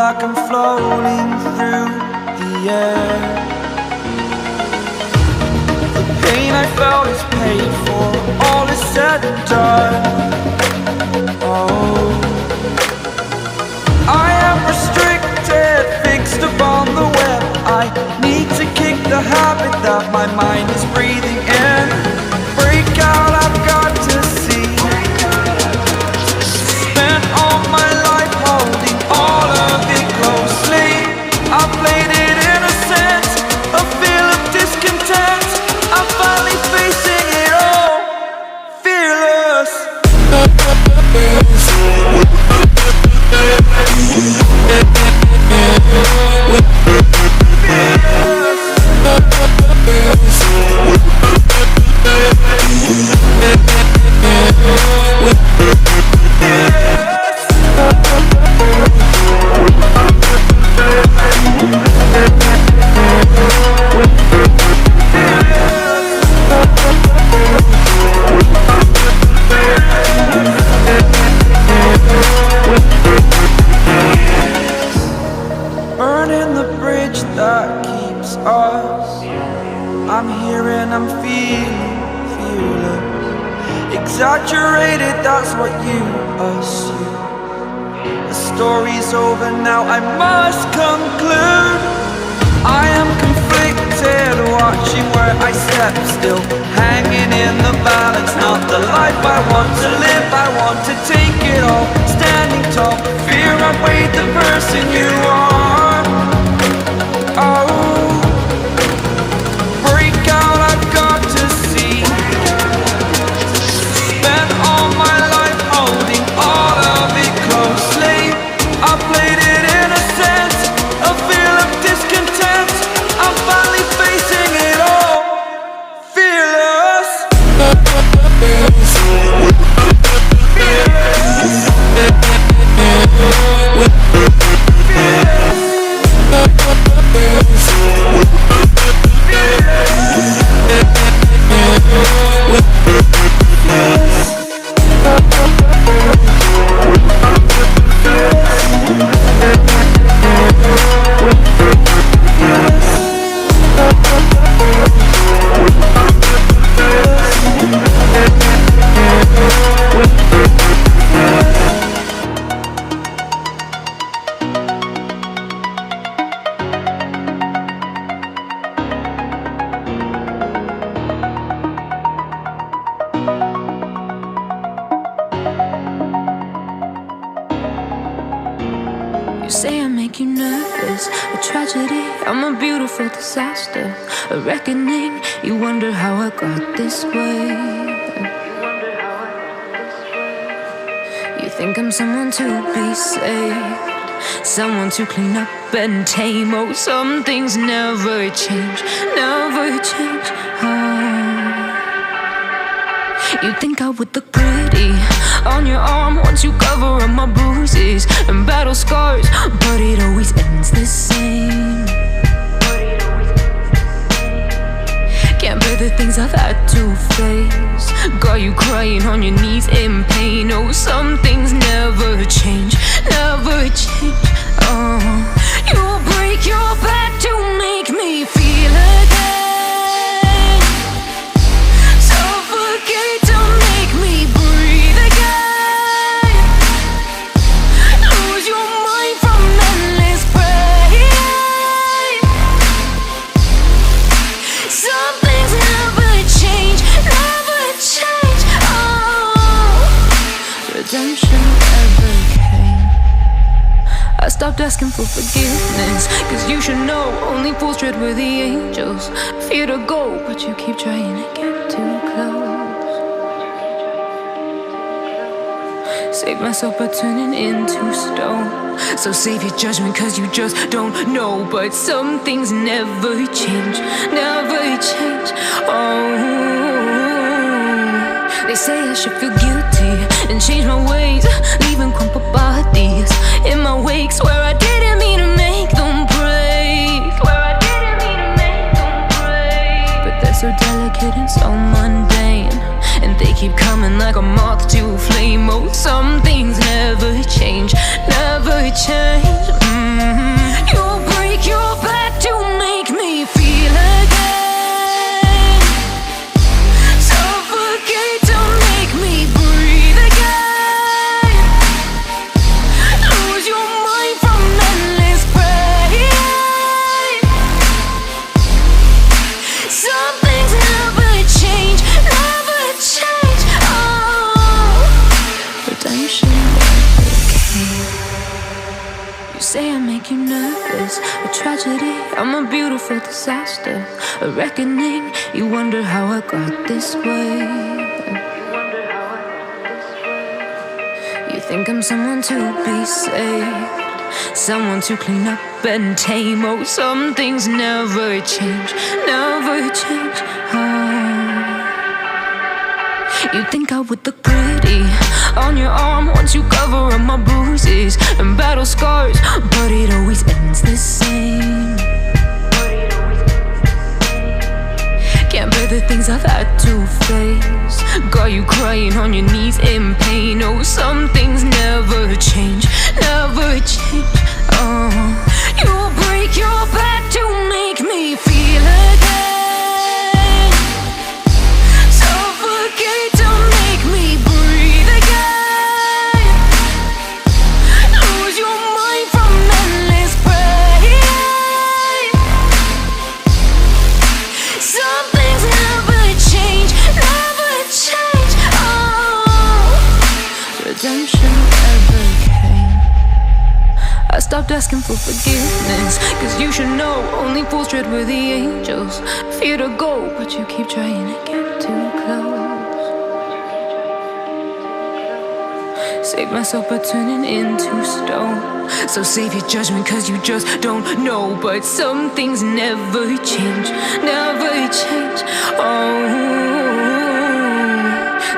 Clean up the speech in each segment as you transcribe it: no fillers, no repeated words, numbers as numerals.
like I'm floating through the air. The pain I felt is paid for, all is said and done. Oh, I am restricted, fixed upon the web. I need to kick the habit that my mind is breathing in. Break out, I've got to see. Spent all my life holding all of it closely. I played it innocent, a feel of discontent. I'm finally facing it all, fearless. Burning the bridge that keeps us. I'm here and I'm feeling fearless. Exaggerated, that's what you assume. The story's over now, I must conclude. I am conflicted, watching where I step still, hanging in the balance. Not the life I want to live, I want to take it all. Standing tall, fear outweighed the person you are. Oh, break out, I've got to see. Spent all my life holding all of it closely. I played it innocent, a feel of discontent. I'm finally facing it all, fearless. You say I make you nervous, a tragedy, I'm a beautiful disaster, a reckoning. You wonder how I got this way. You think I'm someone to be saved, someone to clean up and tame. Oh, some things never change, never change. Oh, you think I would look pretty on your arm once you cover up my bruises and battle scars, but it always ends the same. Can't bear the things I've had to face, got you crying on your knees in pain. Oh, some things never change, never change. Oh, you'll break your back to make me feel again, suffocate to make me breathe again, lose your mind from endless pain. Some things never change, never change. Oh, redemption never came. I stopped asking for forgiveness, cause you should know only fools tread where the angels fear to go, but you keep trying to get too close. Save myself by turning into stone, so save your judgment cause you just don't know. But some things never change, never change. Oh, they say I should feel guilty and change my ways, leaving crumpled bodies in my wake. Swear I didn't mean to make them break, swear I didn't mean to make them break. But they're so delicate and so mundane, and they keep coming like a moth to a flame. Oh, some things never change, never change. You'll break your back to make me feel again. Suffocate to make me breathe again. Lose your mind from endless pain. Some things never change, never change. Oh, redemption never came. You say I make you nervous, a tragedy, I'm a beautiful disaster, a reckoning. You wonder how I got this way. You think I'm someone to be saved, someone to clean up and tame. Oh, some things never change, never change. Oh. You think I would look pretty on your arm once you cover up my bruises and battle scars, but it always ends the same. Can't bear the things I've had to face, got you crying on your knees in pain. Oh, some things never change, never change. Oh, you'll break your back to make me feel again. Suffocate to make me breathe again. Lose your mind from endless pain. Some things never change, never change. Oh, redemption never came. I stopped asking for forgiveness, cause you should know only fools tread with the angels. Fear to go, but you keep trying to get too close. Save myself by turning into stone. So save your judgment cause you just don't know. But some things never change, never change. Oh,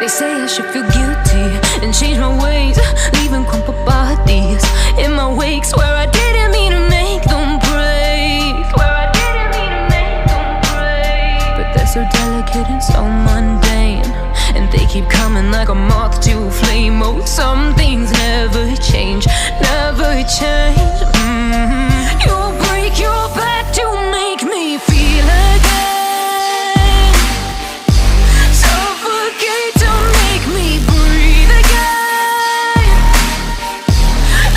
they say I should feel guilty and change my ways, leaving crumpled bodies in my wake. Swear I didn't mean to make them break. Swear I didn't mean to make them break. But they're so delicate and so mundane, and they keep coming like a moth to flame. Oh, some things never change, never change. You'll break your back to make me feel again. Suffocate to make me breathe again.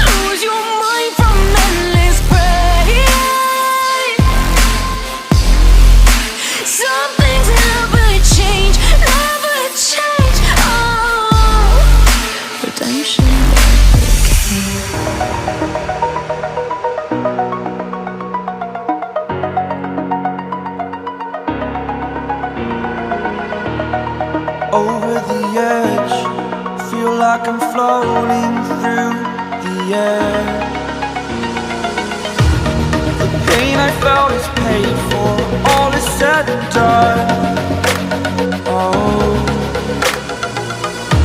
Lose your mind from endless pain. Some things never change, never change. Oh, redemption never came. Over the edge, feel like I'm floating through the air. The pain I felt is paid for, all is said and done. Oh,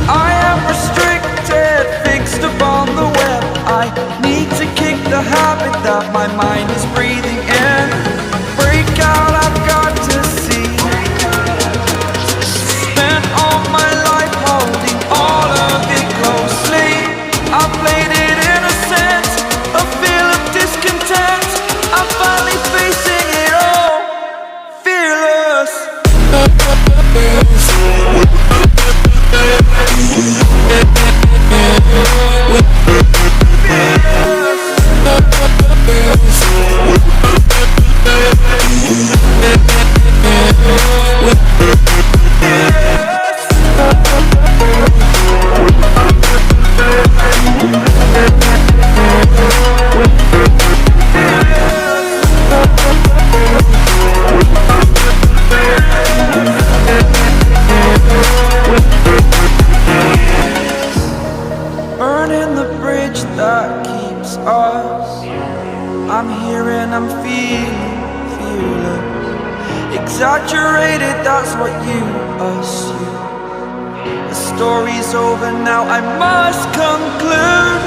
I am restricted, fixed upon the web. I need to kick the habit that my mind is breathing in. Break out, I've got to see. Spent all my life holding all of it closely. I played it innocent, a feel of discontent. I'm finally facing it all, fearless. Burning the bridge that keeps us. I'm here and I'm feeling fearless. Exaggerated, that's what you assume. The story's over now, I must conclude.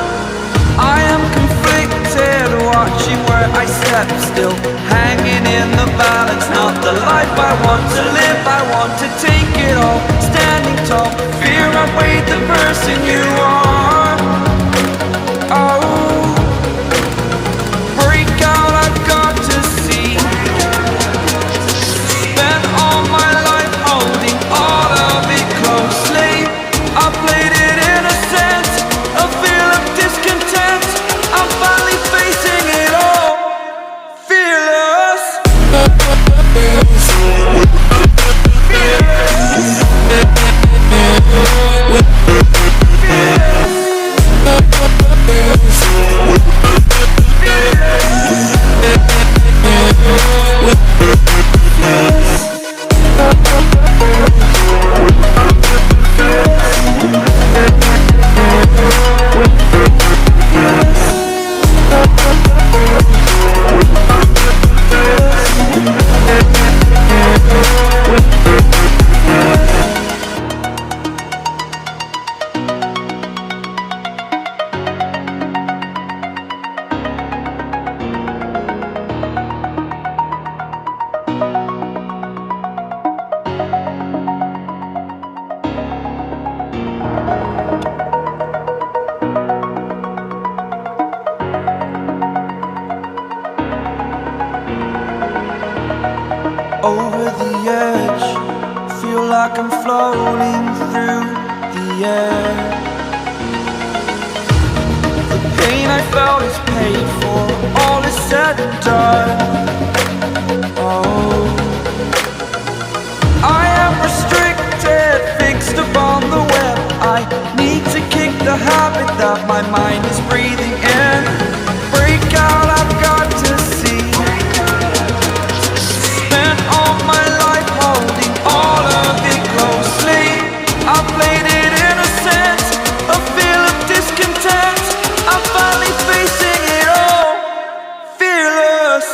I am conflicted, watching where I step still, hanging in the balance. Not the life I want to live, I want to take it all. Standing tall, fear outweighed the person you are. Oh, feel like I'm floating through the air. The pain I felt is paid for, all is said and done. Oh, I am restricted, fixed upon the web. I need to kick the habit that my mind is breathing in. Break out, I've got to see. Spent all my life holding all of it closely. I played it innocent, a feel of discontent. I'm finally facing it all, fearless.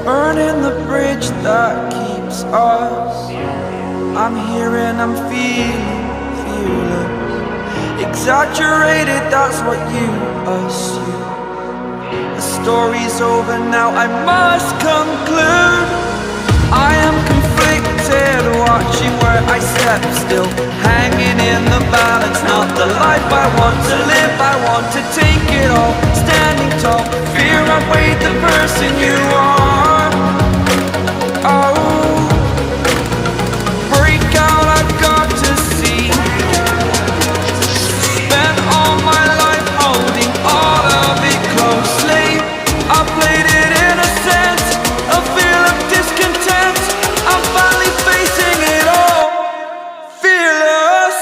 Burning the bridge that keeps us. I'm here and I'm feeling fearless. Exaggerated, that's what you assume. The story's over now, I must conclude. I am conflicted, watching where I step still, hanging in the balance. Not the life I want to live, I want to take it all. Standing tall, fear outweighed the person you are. Oh, break out, I've got to see. Spent all my life holding all of it closely. I played it innocent, a feel of discontent. I'm finally facing it all, fearless.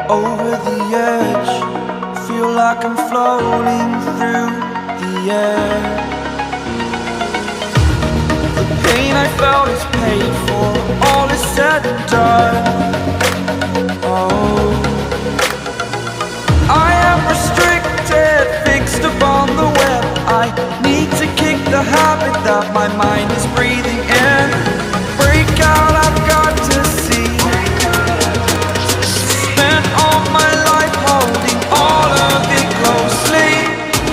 Over the edge, feel like I'm floating through the air. The pain I felt is paid for, all is said and done. Oh, I am restricted, fixed upon the web. I need to kick the habit that my mind is breathing in. Break out, I've got to see. Spent all my life holding all of it closely.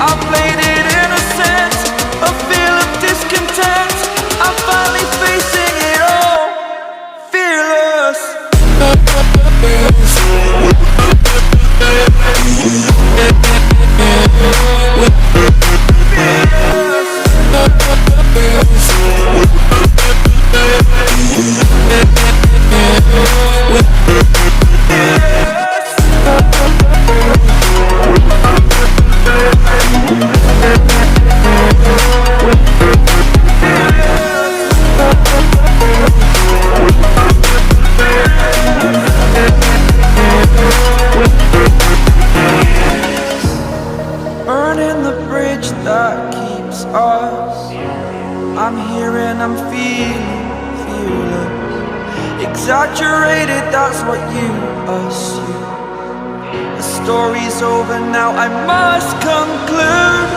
I played it innocent, a feel of discontent. I'm finally facing it all, fearless. Burning the bridge that keeps us. I'm here and I'm feeling fearless. Exaggerated, that's what you assume. The story's over now, I must conclude.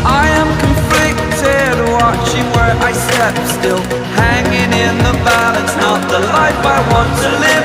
I am conflicted, watching where I step still, hanging in the balance. Not the life I want to live,